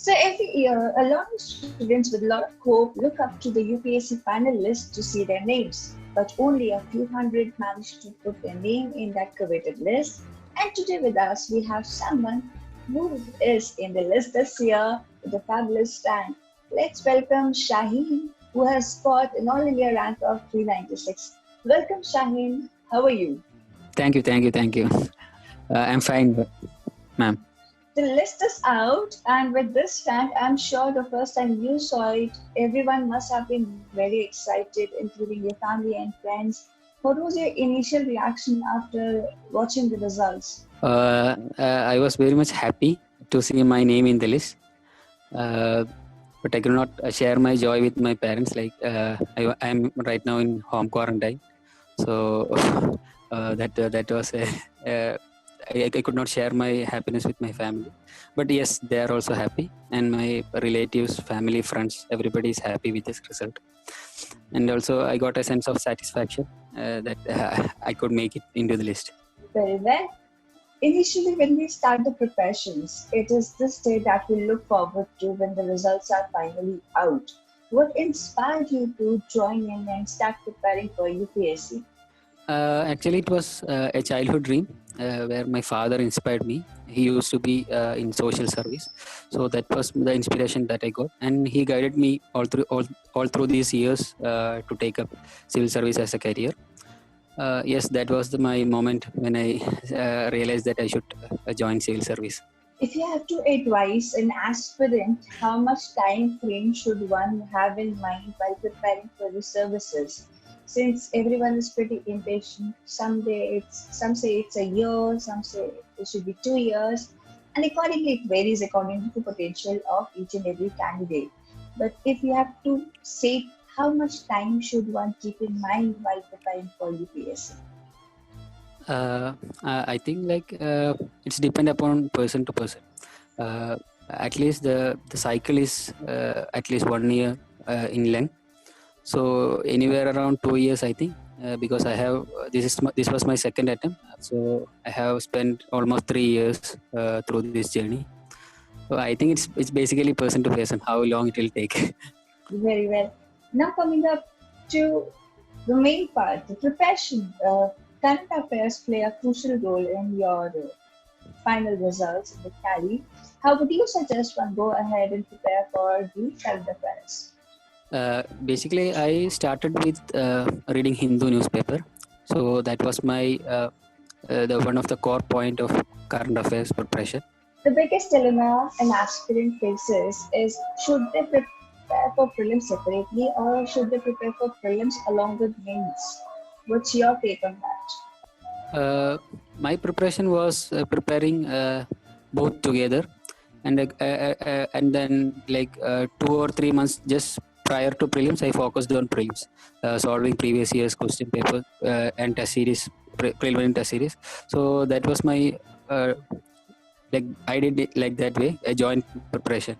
So every year, a lot of students with a lot of hope look up to the UPSC final list to see their names, but only a few hundred manage to put their name in that coveted list. And today with us, we have someone who is in the list this year with a fabulous rank. Let's welcome Shaheen, who has scored an All India rank of 396. Welcome, Shaheen. How are you? Thank you. I'm fine, ma'am. The list is out, and with this rank, I'm sure the first time you saw it, everyone must have been very excited, including your family and friends. What was your initial reaction after watching the results? I was very much happy to see my name in the list, but I could not share my joy with my parents. I'm right now in home quarantine, so that was I could not share my happiness with my family. But yes, they are also happy, and my relatives, family, friends, everybody is happy with this result. And also, I got a sense of satisfaction that I could make it into the list. Very well. Initially, when we start the preparations, it is this day that we look forward to when the results are finally out. What inspired you to join in and start preparing for UPSC? Actually, it was a childhood dream where my father inspired me. He used to be in social service, so that was the inspiration that I got, and he guided me all through these years to take up civil service as a career. Yes, that was my moment when I realized that I should join civil service. If you have to advise an aspirant, how much time frame should one have in mind while preparing for the services? Since everyone is pretty impatient, some say it's a year, some say it should be 2 years, and accordingly it varies according to the potential of each and every candidate. But if you have to say how much time should one keep in mind while preparing for UPSC? I think it's depend upon person to person. At least the cycle is at least 1 year in length. So anywhere around 2 years, I think, because I have this was my second attempt. So I have spent almost 3 years through this journey. So I think it's basically person to person how long it will take. Very well. Now coming up to the main part, the preparation. Current affairs play a crucial role in your final results in the tally. How would you suggest one go ahead and prepare for the current affairs? Basically, I started with reading Hindu newspaper. So that was my the one of the core point of current affairs preparation. The biggest dilemma an aspirant faces is should they prepare for prelims separately or should they prepare for prelims along with mains? What's your take on that? My preparation was preparing both together, and then 2 or 3 months just prior to prelims, I focused on prelims, solving previous year's question paper and test series, preliminary test series. So that was my I did it like that way. I joined preparation.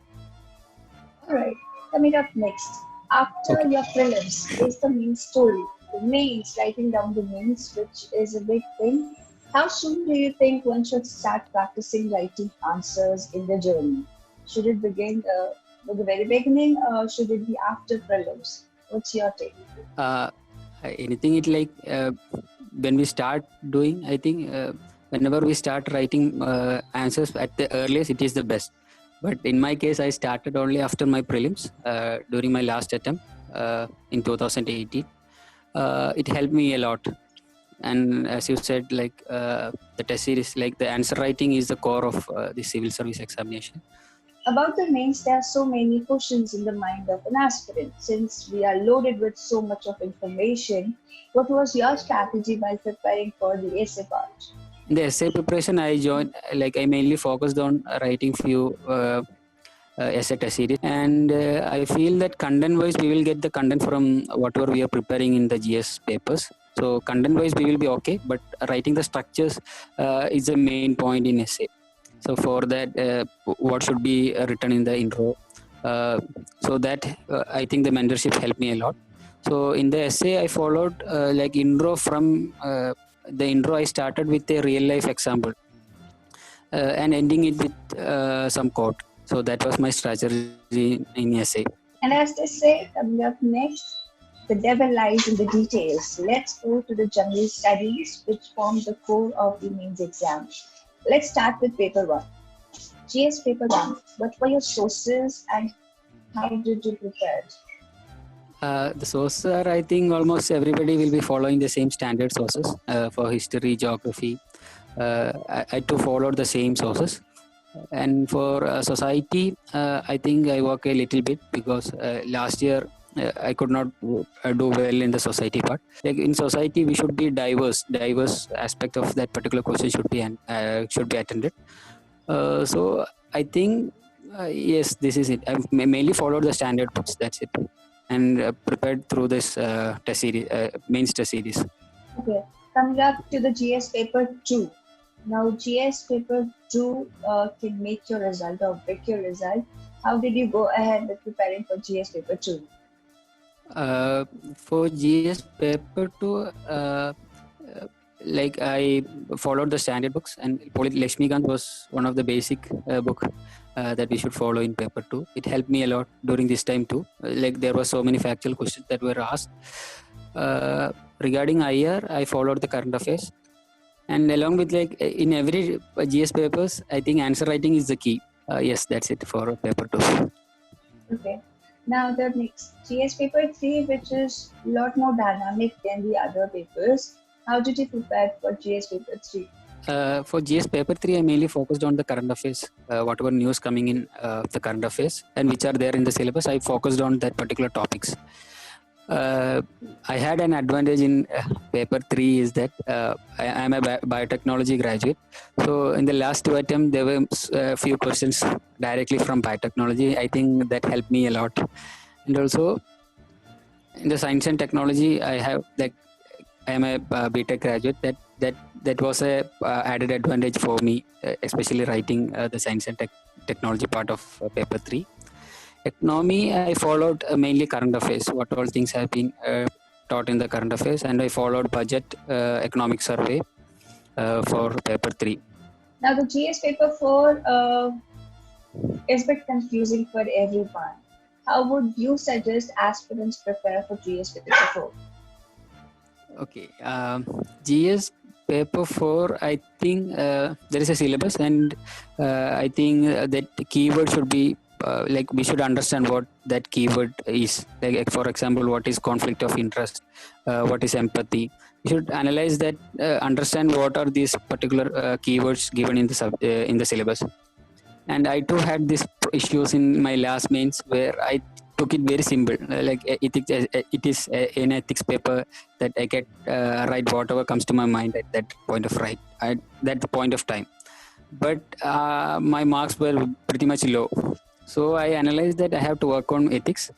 All right, coming up next. After your prelims is the main story. The mains, writing down the mains, which is a big thing. How soon do you think one should start practicing writing answers in the journey? Should it begin with the very beginning or should it be after prelims? What's your take? Anything when we start doing, I think whenever we start writing answers at the earliest, it is the best. But in my case, I started only after my prelims during my last attempt in 2018. It helped me a lot. And as you said, the test series, the answer writing is the core of the civil service examination. About the mains, there are so many questions in the mind of an aspirant. Since we are loaded with so much of information, what was your strategy while preparing for the essay part? In the essay preparation, I mainly focused on writing few essay test series, and I feel that content-wise, we will get the content from whatever we are preparing in the GS papers. So content-wise, we will be okay, but writing the structures is the main point in essay. So for that, what should be written in the intro? So that I think the mentorship helped me a lot. So in the essay, I followed intro from the intro. I started with a real life example and ending it with some quote. So that was my strategy in essay. And as they say, coming up next, the devil lies in the details. Let's go to the general studies, which form the core of the mains exam. Let's start with paper one. GS paper one. What were your sources and how did you prepare? The sources are, I think, almost everybody will be following the same standard sources for history, geography. I too followed the same sources. And for society, I think I work a little bit because last year I could not do well in the society part. Like in society, we should be diverse aspect of that particular question should be attended. So I think yes, this is it. I've mainly followed the standard books. That's it, and prepared through this test series, mains test series. Okay, coming up to the GS paper 2. Now, GS paper 2 can make your result or break your result. How did you go ahead with preparing for GS paper 2? For GS paper 2, like I followed the standard books, and Lakshmikant was one of the basic book that we should follow in paper 2. It helped me a lot during this time too. Like there were so many factual questions that were asked. Regarding IR, I followed the current affairs, and along with like in every GS papers, I think answer writing is the key. Yes, that's it for paper 2. Okay. Now the next GS paper 3, which is a lot more dynamic than the other papers. How did you prepare for GS paper 3? For GS paper 3, I mainly focused on the current affairs, whatever news coming in the current affairs and which are there in the syllabus. I focused on that particular topics. I had an advantage in paper 3 is that I am a biotechnology graduate. So in the last two attempts, there were a few questions directly from biotechnology. I think that helped me a lot. And also in the science and technology, I am a BTech graduate. That was a added advantage for me, especially writing the science and technology part of paper 3. Economy, I followed mainly current affairs, what all things have been taught in the current affairs, and I followed budget economic survey for paper 3. Now the GS paper 4 is a bit confusing for everyone. How would you suggest aspirants prepare for GS paper 4? Okay, GS paper 4, I think there is a syllabus, and I think that keyword should be like we should understand what that keyword is. Like for example, what is conflict of interest, what is empathy. We should analyze that, understand what are these particular keywords given in the syllabus. And I too had these issues in my last mains where I took it very simple. Like ethics, it is an ethics paper that I get write whatever comes to my mind at that point of that point of time. But my marks were pretty much low. So I analyzed that I have to work on ethics.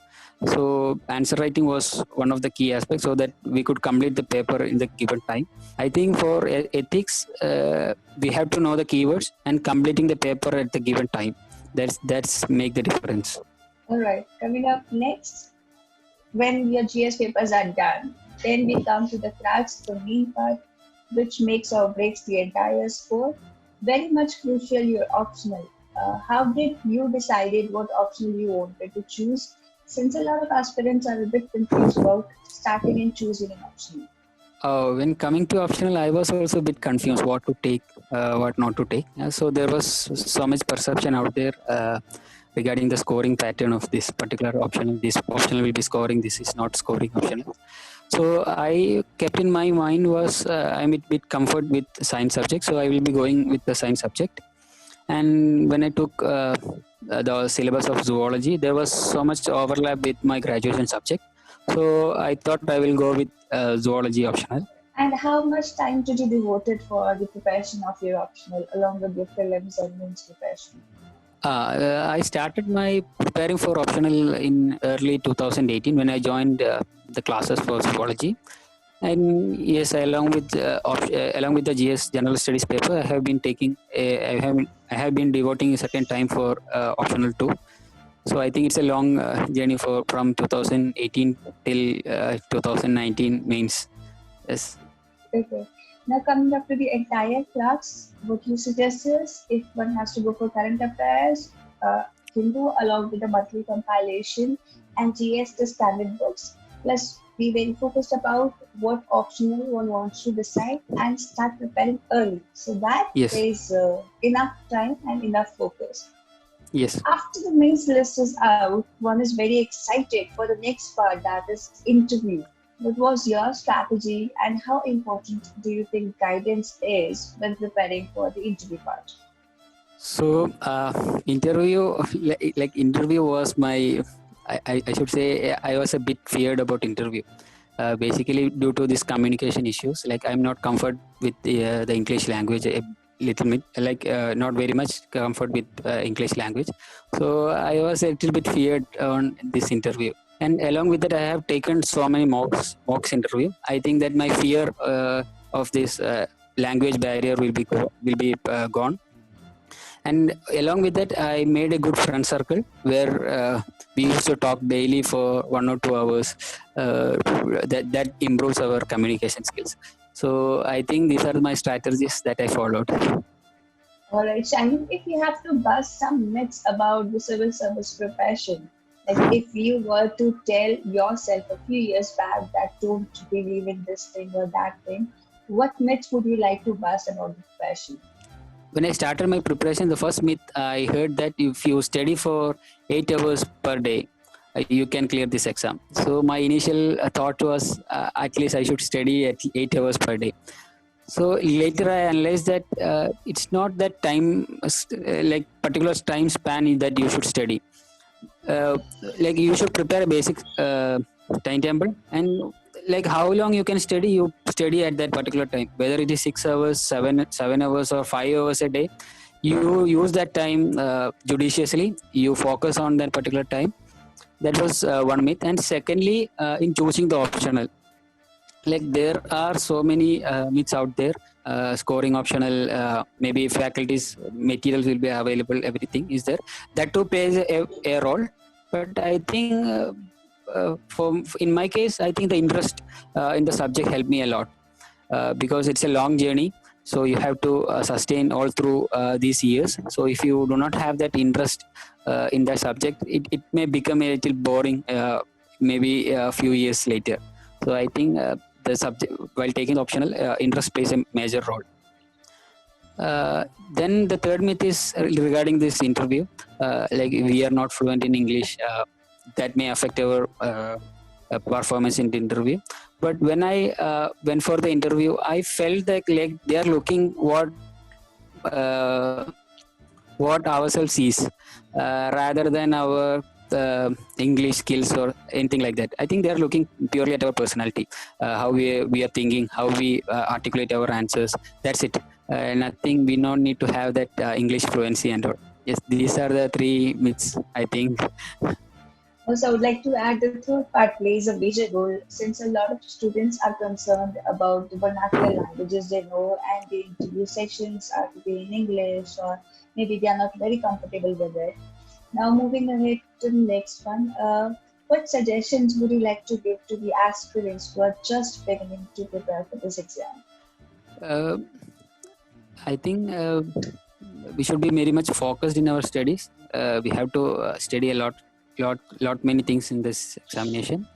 So answer writing was one of the key aspects so that we could complete the paper in the given time. I think for ethics, we have to know the keywords and completing the paper at the given time. That's make the difference. All right, coming up next, when your GS papers are done, then we come to the crux, the main part, which makes or breaks the entire score. Very much crucial, your optional. How did you decided what optional you wanted to choose? Since a lot of aspirants are a bit confused about starting and choosing an optional. When coming to optional, I was also a bit confused what to take, what not to take. So there was so much perception out there regarding the scoring pattern of this particular optional. This optional will be scoring, this is not scoring optional. So I kept in my mind was I'm a bit comfort with science subject, so I will be going with the science subject. And when I took the syllabus of zoology, there was so much overlap with my graduation subject. So I thought I will go with zoology optional. And how much time did you devote for the preparation of your optional along with your prelims and mains preparation? I started my preparing for optional in early 2018 when I joined the classes for zoology. And yes, along with the GS General Studies paper, I have been I have been devoting a certain time for optional 2. So I think it's a long journey from 2018 till 2019 mains. Yes. Okay. Now coming up to the entire class, what you suggest is if one has to go for current affairs, Hindu along with the monthly compilation and GS the standard books. Plus, be very focused about what optional one wants to decide and start preparing early so that Yes. there is enough time and enough focus. Yes. After the mains list is out, one is very excited for the next part, that is interview. What was your strategy and how important do you think guidance is when preparing for the interview part? So interview, interview was my, I should say I was a bit feared about interview. Basically due to these communication issues, like I'm not comfort with the English language a little bit, not very much comfort with English language. So I was a little bit feared on this interview. And along with that, I have taken so many mocks interview. I think that my fear of this language barrier will be gone. And along with that, I made a good friend circle where we used to talk daily for 1 or 2 hours. That improves our communication skills. So I think these are my strategies that I followed. All right, Shani, if you have to bust some myths about the civil service profession, like if you were to tell yourself a few years back that don't believe in this thing or that thing, what myths would you like to bust about the profession? When I started my preparation, the first myth I heard that if you study for 8 hours per day, you can clear this exam. So my initial thought was at least I should study at 8 hours per day. So later I analyzed that it's not that time, like particular time span that you should study. Like you should prepare a basic timetable, and like how long you can study, you study at that particular time, whether it is 6 hours, 7 hours or 5 hours a day. You use that time judiciously. You focus on that particular time. That was one myth. And secondly, in choosing the optional, like there are so many myths out there. Scoring optional, maybe faculties materials will be available, everything is there, that too plays a role. But I think in my case, I think the interest in the subject helped me a lot, because it's a long journey. So you have to sustain all through these years. So if you do not have that interest in that subject, it may become a little boring, maybe a few years later. So I think the subject, while taking optional, interest plays a major role. Then the third myth is regarding this interview. Like we are not fluent in English, that may affect our performance in the interview. But when I went for the interview, I felt that like they are looking uh, what ourselves is, rather than our English skills or anything like that. I think they are looking purely at our personality, how we are thinking, how we articulate our answers. That's it. Nothing. We don't need to have that English fluency and all. Yes, these are the three myths, I think. Also, I would like to add the third part plays a major role since a lot of students are concerned about the vernacular languages they know and the interview sessions are to be in English or maybe they are not very comfortable with it. Now, moving ahead to the next one, what suggestions would you like to give to the aspirants who are just beginning to prepare for this exam? Uh, I think we should be very much focused in our studies. We have to study a lot many things in this examination.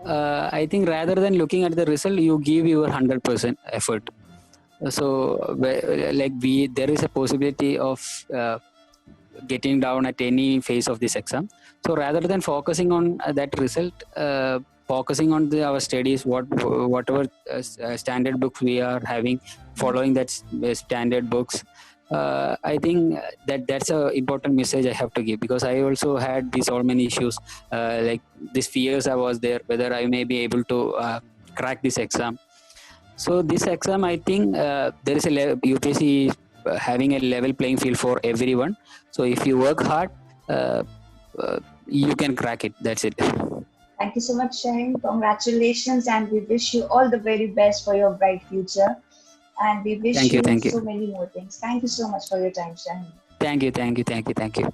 I think rather than looking at the result, you give your 100% effort. So there is a possibility of getting down at any phase of this exam. So rather than focusing on that result, focusing on our studies, whatever standard books we are having, following that standard books. I think that's a important message I have to give, because I also had these all many issues, like these fears I was there, whether I may be able to crack this exam. So this exam, I think there is a UPSC having a level playing field for everyone. So if you work hard, you can crack it. That's it. Thank you so much, Shaheen. Congratulations, and we wish you all the very best for your bright future. And we wish Thank you. you Thank so you. many more things. Thank you so much for your time, Shaheen. Thank you. Thank you. Thank you. Thank you.